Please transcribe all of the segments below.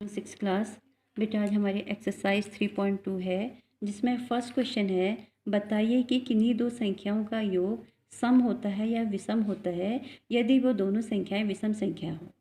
Six class. बेटा आज हमारी एक्सरसाइज 3.2 है, जिसमें फर्स्ट क्वेश्चन है, बताइए कि किन्हीं दो संख्याओं का योग सम होता है या विषम होता है यदि वो दोनों संख्याएं विषम संख्या हो।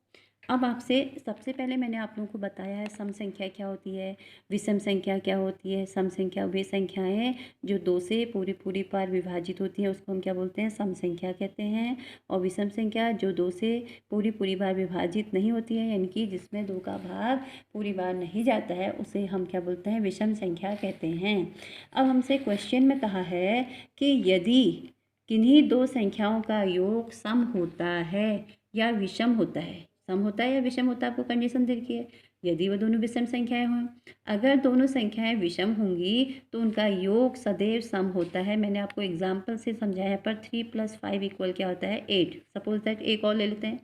अब आपसे सबसे पहले मैंने आप लोगों को बताया है सम संख्या क्या होती है, विषम संख्या क्या होती है। सम संख्या वे संख्याएं जो दो से पूरी बार विभाजित होती हैं उसको हम क्या बोलते हैं, सम संख्या कहते हैं। और विषम संख्या जो दो से पूरी बार विभाजित नहीं होती है, यानी कि जिसमें दो का भाग पूरी बार नहीं जाता है, उसे हम क्या बोलते हैं, विषम संख्या कहते हैं। अब हमसे क्वेश्चन में कहा है कि यदि किन्हीं दो संख्याओं का योग सम होता है या विषम होता है, सम होता है या विषम होता है, आपको कंडीशन दे रखी है। यदि वो दोनों विषम संख्याएं हों, अगर दोनों संख्याएं विषम होंगी तो उनका योग सदैव सम होता है। मैंने आपको एग्जाम्पल से समझाया पर 3 + 5 इक्वल क्या होता है, 8। सपोज दैट एक और ले लेते हैं।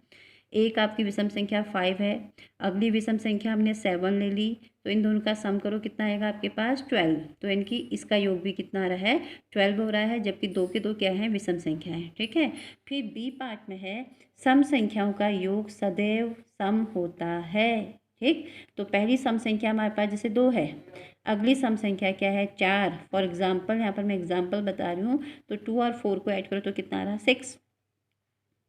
एक आपकी विषम संख्या 5 है, अगली विषम संख्या हमने 7 ले ली, तो इन दोनों का सम करो कितना आएगा आपके पास, 12। तो इनकी इसका योग भी कितना आ रहा है, 12 हो रहा है, जबकि दो के दो क्या हैं, विषम संख्याएं। ठीक है। फिर बी पार्ट में है, सम संख्याओं का योग सदैव सम होता है। ठीक, तो पहली सम संख्या हमारे पास जैसे 2 है, अगली सम संख्या क्या है, 4। फॉर एग्जाम्पल यहाँ पर मैं एग्जाम्पल बता रही हूँ, तो 2 और 4 को ऐड करो तो कितना आ रहा है, 6।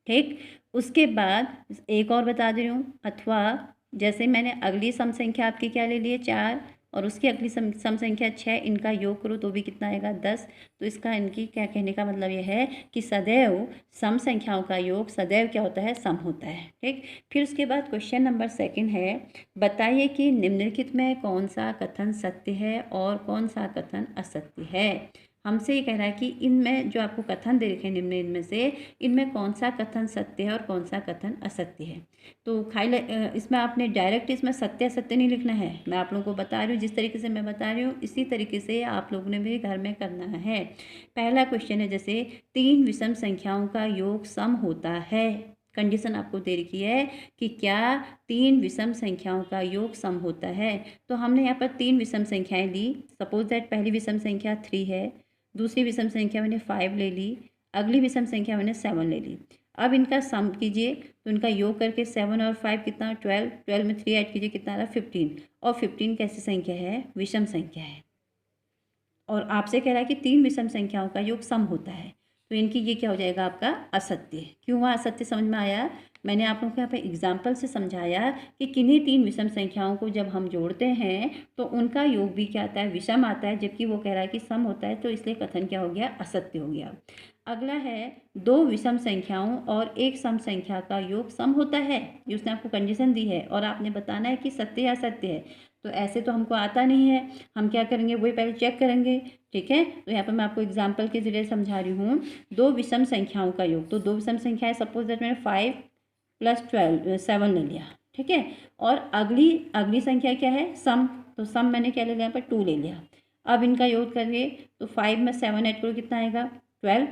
ठीक, उसके बाद एक और बता दे रही हूँ, अथवा जैसे मैंने अगली सम संख्या आपकी क्या ले लिए, 4, और उसकी अगली सम संख्या 6, इनका योग करो तो भी कितना आएगा, 10। तो इसका इनकी क्या कहने का मतलब यह है कि सदैव सम संख्याओं का योग सदैव क्या होता है, सम होता है। ठीक, फिर उसके बाद क्वेश्चन नंबर 2 है, बताइए कि निम्नलिखित में कौन सा कथन सत्य है और कौन सा कथन असत्य है। हमसे ये कह रहा है कि इनमें जो आपको कथन दे रखे हैं निम्न इनमें से, इनमें कौन सा कथन सत्य है और कौन सा कथन असत्य है। तो इसमें आपने डायरेक्ट इसमें सत्य असत्य नहीं लिखना है, मैं आप लोगों को बता रही हूँ, जिस तरीके से मैं बता रही हूँ इसी तरीके से आप लोगों ने भी घर में करना है। पहला क्वेश्चन है, जैसे 3 विषम संख्याओं का योग सम होता है। कंडीशन आपको दे रखी है कि क्या 3 विषम संख्याओं का योग सम होता है। तो हमने यहाँ पर 3 विषम संख्याएं ली। सपोज दैट पहली विषम संख्या 3 है, दूसरी विषम संख्या मैंने 5 ले ली, अगली विषम संख्या मैंने 7 ले ली। अब इनका सम कीजिए तो इनका योग करके 7 और 5 कितना, 12। 12 में 3 ऐड कीजिए कितना आ रहा है, 15। और 15 कैसी संख्या है, विषम संख्या है। और आपसे कह रहा है कि 3 विषम संख्याओं का योग सम होता है, तो इनकी ये क्या हो जाएगा आपका, असत्य। क्यों हुआ असत्य, समझ में आया। मैंने आप लोगों को यहाँ पर एग्जाम्पल से समझाया कि किन्हीं 3 विषम संख्याओं को जब हम जोड़ते हैं तो उनका योग भी क्या आता है, विषम आता है, जबकि वो कह रहा है कि सम होता है, तो इसलिए कथन क्या हो गया, असत्य हो गया। अगला है, 2 विषम संख्याओं और एक सम संख्या का योग सम होता है, ये उसने आपको कंडीशन दी है और आपने बताना है कि सत्य या असत्य है। तो ऐसे तो हमको आता नहीं है, हम क्या करेंगे, वही पहले चेक करेंगे। ठीक है, तो यहाँ पर मैं आपको एग्जाम्पल के जरिए समझा रही हूँ। 2 विषम संख्याओं का योग, तो 2 विषम संख्याएं, सपोज दैट मैंने 5 + 12 7 ले लिया। ठीक है, और अगली संख्या क्या है, सम, तो सम मैंने क्या ले लिया, यहाँ पर 2 ले लिया। अब इनका योग करिए तो 5 में 7 ऐड करो कितना आएगा, 12।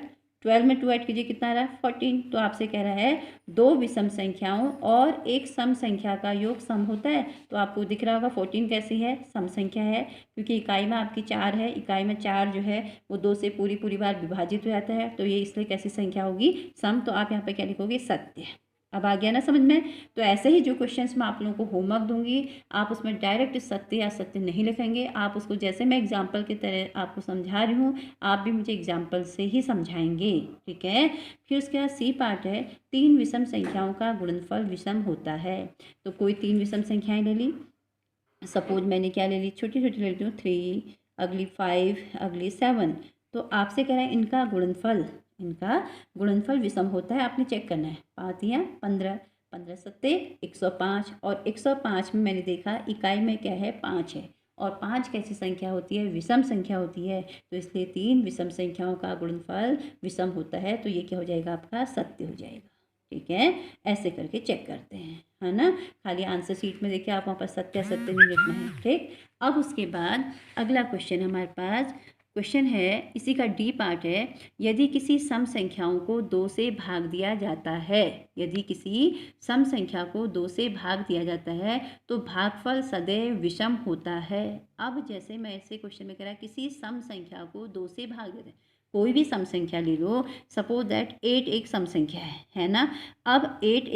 12 में 2 ऐड कीजिए कितना आ रहा है, 14। तो आपसे कह रहा है 2 विषम संख्याओं और एक सम संख्या का योग सम होता है। तो आपको दिख रहा होगा 14 कैसी है, सम संख्या है, क्योंकि इकाई में आपकी 4 है, इकाई में 4 जो है वो 2 से पूरी बार विभाजित हो जाता है, तो ये इसलिए कैसी संख्या होगी, सम। तो आप यहाँ पे क्या लिखोगे, सत्य। अब आ गया ना समझ में। तो ऐसे ही जो क्वेश्चंस मैं आप लोगों को होमवर्क दूंगी, आप उसमें डायरेक्ट सत्य या सत्य नहीं लिखेंगे, आप उसको जैसे मैं एग्जाम्पल की तरह आपको समझा रही हूँ, आप भी मुझे एग्जाम्पल से ही समझाएंगे। ठीक है। फिर उसके बाद सी पार्ट है, 3 विषम संख्याओं का गुणनफल विषम होता है। तो कोई 3 विषम संख्याएं ले ली, सपोज मैंने क्या ले ली, छोटी छोटी ले लेती हूँ, 3, अगली 5, अगली 7। तो आपसे कह रहा है इनका गुणनफल विषम होता है, आपने चेक करना है। 5 या 15, 15 सत्ते 105, और 105 में मैंने देखा इकाई में क्या है, 5 है, और 5 कैसी संख्या होती है, विषम संख्या होती है, तो इसलिए 3 विषम संख्याओं का गुणनफल विषम होता है, तो ये क्या हो जाएगा आपका, सत्य हो जाएगा। ठीक है, ऐसे करके चेक करते हैं, है ना। खाली आंसर शीट में देखिए, आप वहाँ पर सत्य असत्य नहीं लिखना है। ठीक, अब उसके बाद अगला क्वेश्चन हमारे पास क्वेश्चन है, इसी का डी पार्ट है, यदि किसी सम संख्याओं को 2 से भाग दिया जाता है, यदि किसी सम संख्या को 2 से भाग दिया जाता है तो भागफल सदैव विषम होता है। अब जैसे मैं ऐसे क्वेश्चन में कह रहा है, किसी सम संख्या को 2 से भाग देते हैं, कोई भी सम संख्या ले लो, सपोज दैट 8 एक सम संख्या है ना। अब 8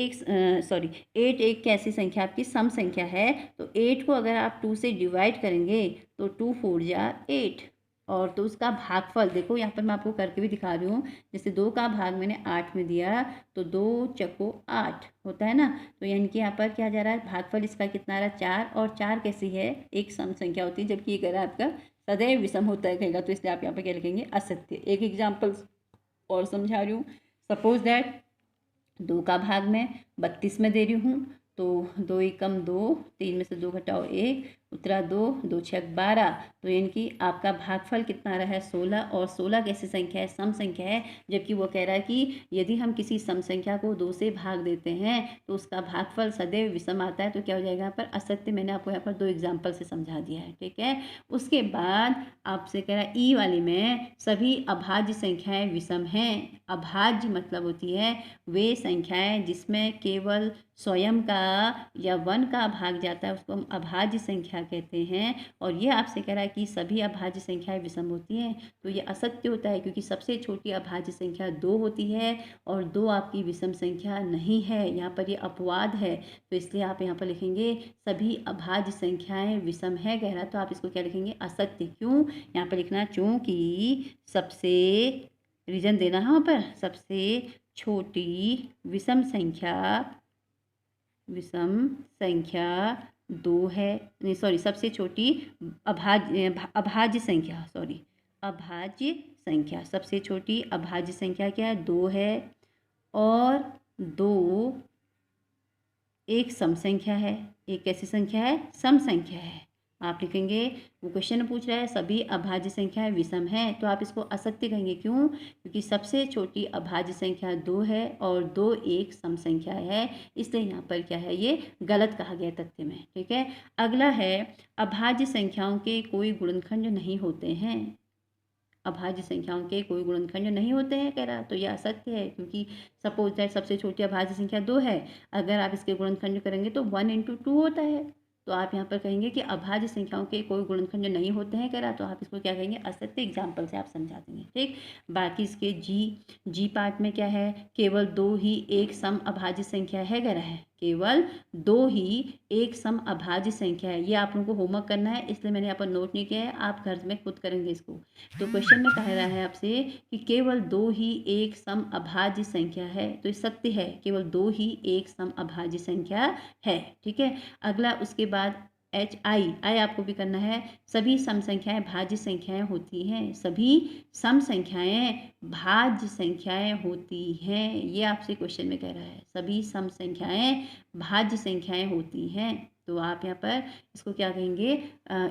एक कैसी संख्या आपकी सम संख्या है, तो 8 को अगर आप 2 से डिवाइड करेंगे तो 2 4 जा 8, और तो उसका भागफल देखो, यहाँ पर मैं आपको करके भी दिखा रही हूँ। जैसे 2 का भाग मैंने 8 में दिया तो 2 चक्को 8 होता है ना, तो यानी कि यहाँ पर क्या जा रहा है, भागफल इसका कितना आ रहा है 4, और 4 कैसी है, एक सम संख्या होती है, जबकि ये कह रहा है आपका सदैव विषम होता है कहेगा, तो इसलिए आप यहाँ पर क्या लिखेंगे, असत्य। एक एग्जाम्पल और समझा रही हूँ। सपोज दैट 2 का भाग मैं 32 में दे रही हूँ, तो 2 एकम 2, 3 में से 2 घटाओ 1, उत्तरा 2, 2 छक 12, तो यानी कि आपका भागफल कितना आ रहा है 16, और 16 कैसी संख्या है, सम संख्या है, जबकि वो कह रहा है कि यदि हम किसी सम संख्या को 2 से भाग देते हैं तो उसका भागफल सदैव विषम आता है, तो क्या हो जाएगा यहाँ पर असत्य। मैंने आपको यहाँ पर 2 एग्जाम्पल से समझा दिया है, ठीक है। उसके बाद आपसे कह रहा है ई वाली में सभी अभाज्य संख्याएं विषम हैं। अभाज्य मतलब होती है वे संख्याएं जिसमें केवल स्वयं का या 1 का भाग जाता है, उसको हम अभाज्य संख्या कहते हैं। और ये आपसे कह रहा है कि सभी अभाज्य संख्याएं विषम होती हैं, तो ये असत्य होता है, क्योंकि सबसे छोटी अभाज्य संख्या 2 होती है और 2 आपकी विषम संख्या नहीं है। यहाँ पर ये अपवाद है, तो इसलिए आप यहाँ पर लिखेंगे सभी अभाज्य संख्याएं विषम है कह रहा, तो आप इसको क्या लिखेंगे, असत्य। क्यों यहाँ पर लिखना, चूँकि सबसे, रीजन देना है वहाँ पर, सबसे छोटी विषम संख्या 2 है, नहीं सॉरी, सबसे छोटी अभाज्य संख्या, सॉरी अभाज्य संख्या, सबसे छोटी अभाज्य संख्या क्या है, 2 है, और 2 एक सम संख्या है। एक कैसी संख्या है, सम संख्या है। आप लिखेंगे, वो क्वेश्चन पूछ रहा है सभी अभाज्य संख्याएं विषम हैं, तो आप इसको असत्य कहेंगे। क्यों, क्योंकि सबसे छोटी अभाज्य संख्या 2 है और 2 एक सम संख्या है, इसलिए यहाँ पर क्या है, ये गलत कहा गया तथ्य में, ठीक है। अगला है अभाज्य संख्याओं के कोई गुणनखंड नहीं होते हैं। अभाज्य संख्याओं के कोई गुणनखंड नहीं होते हैं कह रहा, तो यह असत्य है, क्योंकि सपोज दैट सबसे छोटी अभाज्य संख्या 2 है, अगर आप इसके गुणनखंड करेंगे तो 1 × 2 होता है, तो आप यहाँ पर कहेंगे कि अभाज्य संख्याओं के कोई गुणनखंड नहीं होते हैं कह रहा, तो आप इसको क्या कहेंगे, असत्य। एग्जाम्पल से आप समझा देंगे, ठीक। बाकी इसके जी पार्ट में क्या है, केवल 2 ही एक सम अभाज्य संख्या है कह रहा है, केवल 2 ही एक सम अभाज्य संख्या है। ये आप लोगों को होमवर्क करना है, इसलिए मैंने यहाँ पर नोट नहीं किया है, आप घर में खुद करेंगे इसको। तो क्वेश्चन में कह रहा है आपसे कि केवल 2 ही एक सम अभाज्य संख्या है, तो ये सत्य है, केवल 2 ही एक सम अभाज्य संख्या है, ठीक है। अगला उसके बाद आई आपको भी करना है, सभी सम संख्याएं भाज्य संख्याएं होती हैं, सभी सम संख्याएं भाज्य संख्याएं होती हैं, ये आपसे क्वेश्चन में कह रहा है, सभी सम संख्याएं भाज्य संख्याएं होती हैं, तो आप यहाँ पर इसको क्या कहेंगे,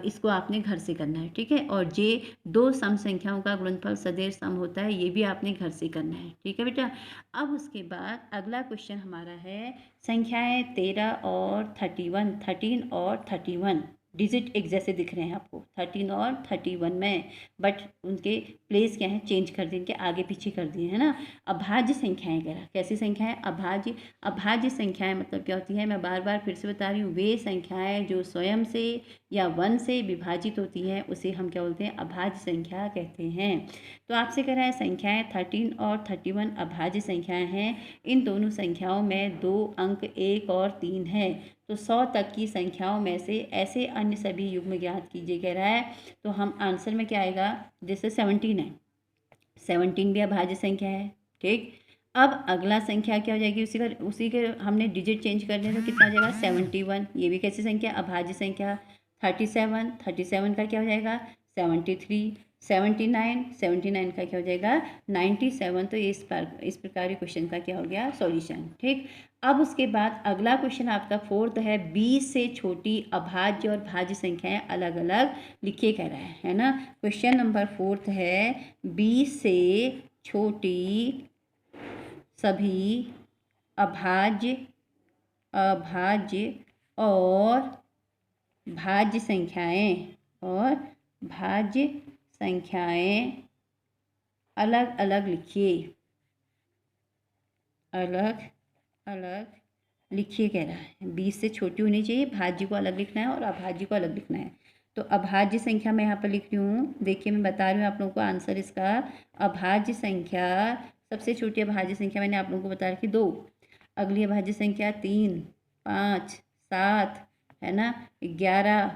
इसको आपने घर से करना है, ठीक है। और जे 2 सम संख्याओं का गुणनफल सदैव सम होता है, ये भी आपने घर से करना है, ठीक है बेटा। अब उसके बाद अगला क्वेश्चन हमारा है संख्याएं 13 और 13 और 31 डिजिट एक जैसे दिख रहे हैं आपको 13 और 31 में, बट उनके प्लेस क्या है, चेंज कर दिए, इनके आगे पीछे कर दिए है ना। अभाज्य संख्याएं कह रहा, कैसी संख्याएं, अभाज्य संख्याएं मतलब क्या होती है, मैं बार बार फिर से बता रही हूँ, वे संख्याएं जो स्वयं से या 1 से विभाजित होती है उसे हम क्या बोलते हैं, अभाज्य संख्या कहते हैं। तो आपसे कह रहा है संख्याएं 13 और 31 अभाज्य संख्याएं हैं, इन दोनों संख्याओं में 2 अंक 1 और 3 है, तो 100 तक की संख्याओं में से ऐसे अन्य सभी युग्म ज्ञात कीजिए कह रहा है। तो हम आंसर में क्या आएगा, जैसे 17 है, 17 भी अभाज्य संख्या है, ठीक। अब अगला संख्या क्या हो जाएगी, उसी के हमने डिजिट चेंज कर दिया, तो कितना हो जाएगा 71, ये भी कैसी संख्या, अभाज्य संख्या। 37 का क्या हो जाएगा 73, 79 का क्या हो जाएगा 97, तो इस प्रकार क्वेश्चन का क्या हो गया सॉल्यूशन, ठीक। अब उसके बाद अगला क्वेश्चन आपका 4th है, 20 से छोटी अभाज्य और भाज्य संख्याएं अलग अलग लिखिए कह रहा है ना। क्वेश्चन नंबर 4th है, 20 से छोटी सभी अभाज्य और भाज्य संख्याएं अलग अलग लिखिए, अलग अलग लिखिए कह रहा है। 20 से छोटी होनी चाहिए, भाज्य को अलग लिखना है और अभाज्य को अलग लिखना है। तो अभाज्य संख्या मैं यहाँ पर लिख रही हूँ। देखिए मैं बता रही हूँ आप लोगों को आंसर इसका। अभाज्य संख्या, सबसे छोटी अभाज्य संख्या मैंने आप लोगों को बता रखी 2। अगली अभाज्य संख्या 3, 5, 7 है ना, 11,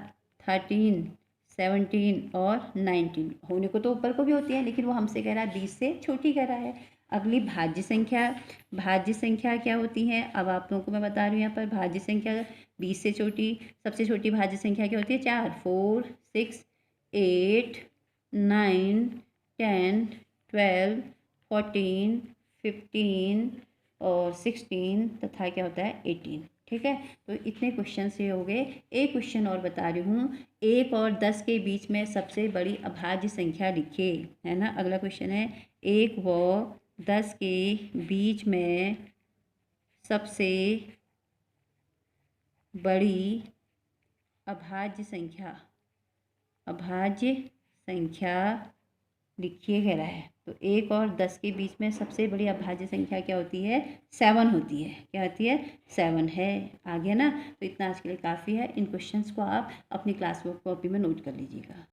13, 17 और 19। होने को तो ऊपर को भी होती है, लेकिन वो हमसे कह रहा है 20 से छोटी कह रहा है। अगली भाज्य संख्या, भाज्य संख्या क्या होती है अब आप लोगों को मैं बता रही हूँ यहाँ पर। भाज्य संख्या 20 से छोटी, सबसे छोटी भाज्य संख्या क्या होती है 4, 4, 6, 8, 9, 10, 12, 14, 15 और 16 तथा क्या होता है 18। ठीक है, तो इतने क्वेश्चन से हो गए। एक क्वेश्चन और बता रही हूँ, 1 और 10 के बीच में सबसे बड़ी अभाज्य संख्या लिखिए, है ना। अगला क्वेश्चन है 1 व 10 के बीच में सबसे बड़ी अभाज्य संख्या, अभाज्य संख्या लिखिए कह रहा है। तो 1 और 10 के बीच में सबसे बड़ी अभाज्य संख्या क्या होती है 7 होती है। क्या होती है 7 है। आ गया ना। तो इतना आज के लिए काफ़ी है। इन क्वेश्चंस को आप अपनी क्लास वर्क कॉपी में नोट कर लीजिएगा।